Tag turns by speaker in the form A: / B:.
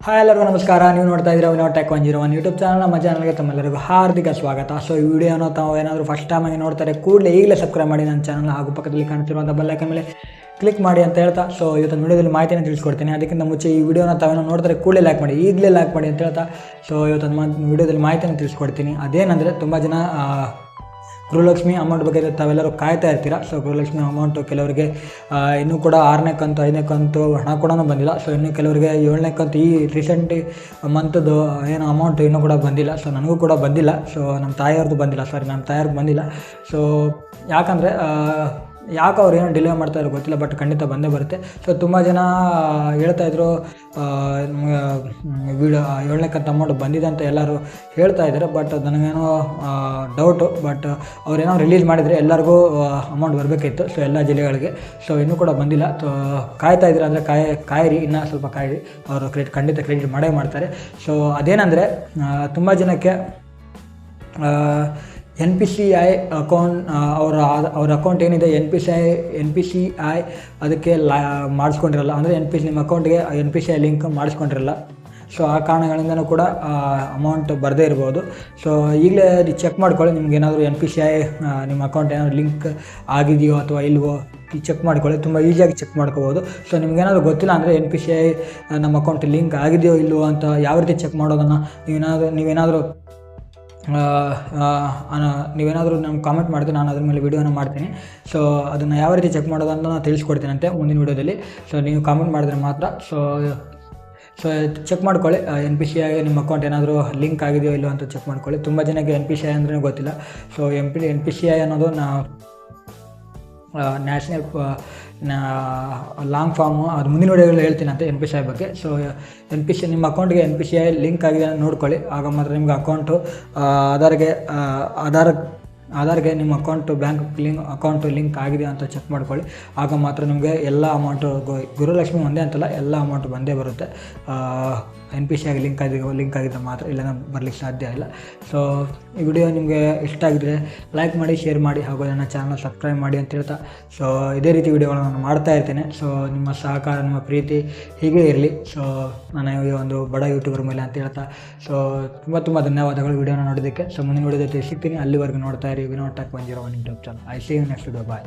A: Hi ಎಲ್ಲರಿಗೂ ನಮಸ್ಕಾರ. ನೀವು ನೋಡ್ತಾ ಇದ್ದೀರಾ ವಿನೋ ಟೆಕ್ 101 ಯೂಟ್ಯೂಬ್ ಚಾನಲ್. ನಮ್ಮ ಚಾನಲ್ಗೆ ತಮ್ಮೆಲ್ಲರಿಗೂ ಹಾರ್ದಿಕ ಸ್ವಾಗತ. ಸೊ ಈ ವಿಡಿಯೋನ ತಾವು ಏನಾದರೂ ಫಸ್ಟ್ ಟೈಮ್ ಆಗಿ ನೋಡ್ತಾರೆ ಕೂಡಲೇ ಈಗಲೇ ಸಬ್ಸ್ಕ್ರೈಬ್ ಮಾಡಿ ನನ್ನ ಚಾನಲ್, ಹಾಗೂ ಪಕ್ಕದಲ್ಲಿ ಕಾಣ್ತಿರುವಂಥ ಬೆಲ್ ಐಕಾನ್ ಮೇಲೆ ಕ್ಲಿಕ್ ಮಾಡಿ ಅಂತ ಹೇಳ್ತಾ, ಸೊ ಇವತ್ತು ವಿಡಿಯೋದಲ್ಲಿ ಮಾಹಿತಿಯನ್ನು ತಿಳಿಸ್ಕೊಡ್ತೀನಿ. ಅದಕ್ಕಿಂತ ಮುಂಚೆ ಈ ವಿಡಿಯೋನ ತಾವೇನೋ ನೋಡ್ತಾರೆ ಕೂಡಲೇ ಲೈಕ್ ಮಾಡಿ, ಈಗಲೇ ಲೈಕ್ ಮಾಡಿ ಅಂತ ಹೇಳ್ತಾ, ಸೊ ಇವತ್ತು ವಿಡಿಯೋದಲ್ಲಿ ಮಾಹಿತಿಯನ್ನು ತಿಳಿಸ್ಕೊಡ್ತೀನಿ. ಅದೇನೆಂದರೆ, ತುಂಬ ಜನ ಗೃಹಲಕ್ಷ್ಮಿ ಅಮೌಂಟ್ ಬಗ್ಗೆ ತಾವೆಲ್ಲರೂ ಕಾಯ್ತಾ ಇರ್ತೀರ. ಸೊ ಗೃಹಲಕ್ಷ್ಮಿ ಅಮೌಂಟು ಕೆಲವರಿಗೆ ಇನ್ನೂ ಕೂಡ 6ನೇ ಕಂತು 5ನೇ ಕಂತು ಹಣ ಕೂಡ ಬಂದಿಲ್ಲ. ಸೊ ಇನ್ನು ಕೆಲವರಿಗೆ 7ನೇ ಕಂತು ಈ ರೀಸೆಂಟ್ ಮಂತದ್ದು ಏನು ಅಮೌಂಟು ಇನ್ನೂ ಕೂಡ ಬಂದಿಲ್ಲ. ಸೊ ನನಗೂ ಕೂಡ ಬಂದಿಲ್ಲ. ಸೊ ನಮ್ಮ ತಾಯಿಯವ್ರದ್ದು ಬಂದಿಲ್ಲ. ಸೊ ಯಾಕಂದರೆ ಯಾಕೆ ಅವ್ರು ಏನೋ ಡಿಲೇ ಮಾಡ್ತಾಯಿರೋ ಗೊತ್ತಿಲ್ಲ, ಬಟ್ ಖಂಡಿತ ಬಂದೇ ಬರುತ್ತೆ. ಸೊ ತುಂಬ ಜನ ಹೇಳ್ತಾಯಿದ್ರು ನಮಗೆ 7ನೇ ಕಂತು ಅಮೌಂಟ್ ಬಂದಿದೆ ಅಂತ ಎಲ್ಲರೂ ಹೇಳ್ತಾ ಇದ್ದಾರೆ. ಬಟ್ ನನಗೇನೋ ಡೌಟು. ಬಟ್ ಅವ್ರೇನೋ ರಿಲೀಸ್ ಮಾಡಿದರೆ ಎಲ್ಲರಿಗೂ ಅಮೌಂಟ್ ಬರಬೇಕಿತ್ತು, ಸೊ ಎಲ್ಲ ಜಿಲ್ಲೆಗಳಿಗೆ. ಸೊ ಇನ್ನೂ ಕೂಡ ಬಂದಿಲ್ಲ. ಸೊ ಕಾಯ್ತಾ ಇದ್ದೀರ ಅಂದರೆ ಕಾಯಿರಿ, ಇನ್ನೂ ಸ್ವಲ್ಪ ಕಾಯಿರಿ. ಅವರು ಖಂಡಿತ ಕ್ರೆಡಿಟ್ ಮಾಡೇ ಮಾಡ್ತಾರೆ. ಸೊ ಅದೇನೆಂದರೆ, ತುಂಬ ಜನಕ್ಕೆ NPCI ಅಕೌಂಟ್ ಅವ್ರ ಅಕೌಂಟ್ ಏನಿದೆ NPCI ಅದಕ್ಕೆ ಮಾಡಿಸ್ಕೊಂಡಿರಲ್ಲ. ಅಂದರೆ ನಿಮ್ಮ ಅಕೌಂಟ್ಗೆ NPCI ಲಿಂಕ್ ಮಾಡಿಸ್ಕೊಂಡಿರಲ್ಲ. ಸೊ ಆ ಕಾರಣಗಳಿಂದನೂ ಕೂಡ ಅಮೌಂಟ್ ಬರದೇ ಇರ್ಬೋದು. ಸೊ ಈಗಲೇ ಚೆಕ್ ಮಾಡ್ಕೊಳ್ಳಿ, ನಿಮ್ಗೇನಾದರೂ NPCI ನಿಮ್ಮ ಅಕೌಂಟ್ ಏನಾದರೂ ಲಿಂಕ್ ಆಗಿದೆಯೋ ಅಥವಾ ಇಲ್ವೋ ಚೆಕ್ ಮಾಡ್ಕೊಳ್ಳಿ. ತುಂಬ ಈಸಿಯಾಗಿ ಚೆಕ್ ಮಾಡ್ಕೋಬೋದು. ಸೊ ನಿಮ್ಗೇನಾದರೂ ಗೊತ್ತಿಲ್ಲ ಅಂದರೆ NPCI ನಮ್ಮ ಅಕೌಂಟ್ ಲಿಂಕ್ ಆಗಿದೆಯೋ ಇಲ್ವೋ ಅಂತ ಯಾವ ರೀತಿ ಚೆಕ್ ಮಾಡೋದನ್ನು ನೀವೇನಾದರೂ ನಮ್ಗೆ ಕಾಮೆಂಟ್ ಮಾಡಿದ್ರೆ ನಾನು ಅದ್ರ ಮೇಲೆ ವೀಡಿಯೋನ ಮಾಡ್ತೀನಿ. ಸೊ ಅದನ್ನು ಯಾವ ರೀತಿ ಚೆಕ್ ಮಾಡೋದಂತ ನಾನು ತಿಳಿಸ್ಕೊಡ್ತೀನಂತೆ ಮುಂದಿನ ವೀಡಿಯೋದಲ್ಲಿ. ಸೊ ನೀವು ಕಾಮೆಂಟ್ ಮಾಡಿದ್ರೆ ಮಾತ್ರ. ಸೊ ಚೆಕ್ ಮಾಡ್ಕೊಳ್ಳಿ, NPCI ನಿಮ್ಮ ಅಕೌಂಟ್ ಏನಾದರೂ ಲಿಂಕ್ ಆಗಿದೆಯೋ ಇಲ್ಲೋ ಅಂತ ಚೆಕ್ ಮಾಡ್ಕೊಳ್ಳಿ. ತುಂಬ ಜನಕ್ಕೆ NPCI ಅಂದ್ರೆ ಗೊತ್ತಿಲ್ಲ. ಸೊ NPCI ಅನ್ನೋದು ನ್ಯಾಷನಲ್ ಲಾಂಗ್ ಫಾರ್ಮು, ಅದು ಮುಂದಿನ ವಿಡಿಯೋಗಳಲ್ಲಿ ಹೇಳ್ತೀನಿ ಅಂತ NPCI ಬಗ್ಗೆ. ಸೊ ನಿಮ್ಮ ಅಕೌಂಟ್ಗೆ NPCI ಲಿಂಕ್ ಆಗಿದೆ ನೋಡ್ಕೊಳ್ಳಿ. ಆಗ ಮಾತ್ರ ನಿಮ್ಗೆ ಆಧಾರ್ಗೆ ನಿಮ್ಮ ಅಕೌಂಟು ಲಿಂಕ್ ಆಗಿದೆ ಅಂತ ಚೆಕ್ ಮಾಡ್ಕೊಳ್ಳಿ. ಆಗ ಮಾತ್ರ ನಿಮಗೆ ಎಲ್ಲ ಅಮೌಂಟು ಗೃಹಲಕ್ಷ್ಮಿ ಒಂದೇ ಅಂತಲ್ಲ, ಎಲ್ಲ ಅಮೌಂಟು ಬಂದೇ ಬರುತ್ತೆ. NPCI ಲಿಂಕ್ ಆಗಿದ್ರೆ ಮಾತ್ರ, ಇಲ್ಲ ಬರಲಿಕ್ಕೆ ಸಾಧ್ಯ ಇಲ್ಲ. ಸೊ ಈ ವಿಡಿಯೋ ನಿಮಗೆ ಇಷ್ಟ ಆಗಿದ್ರೆ ಲೈಕ್ ಮಾಡಿ, ಶೇರ್ ಮಾಡಿ, ಹಾಗೂ ನನ್ನ ಚಾನಲ್ ಸಬ್ಸ್ಕ್ರೈಬ್ ಮಾಡಿ ಅಂತ ಹೇಳ್ತಾ, ಸೊ ಇದೇ ರೀತಿ ವಿಡಿಯೋಗಳನ್ನು ನಾನು ಮಾಡ್ತಾ ಇರ್ತೇನೆ. ಸೊ ನಿಮ್ಮ ಸಹಕಾರ, ನಿಮ್ಮ ಪ್ರೀತಿ ಹೀಗೆ ಇರಲಿ. ಸೊ ನಾನು ಈ ಒಂದು ಬಡ ಯೂಟ್ಯೂಬರ್ ಮೇಲೆ ಅಂತ ಹೇಳ್ತಾ, ಸೊ ತುಂಬ ಧನ್ಯವಾದಗಳು ವಿಡಿಯೋನ ನೋಡೋದಕ್ಕೆ. ಸೊ ಮುಂದಿನ ವಿಡಿಯೋ ಜೊತೆ ಸಿಗ್ತೀನಿ. ಅಲ್ಲಿವರೆಗೂ ನೋಡ್ತಾ ಇರಿ Vino tech 101 YouTube channel. I see you next video. Bye.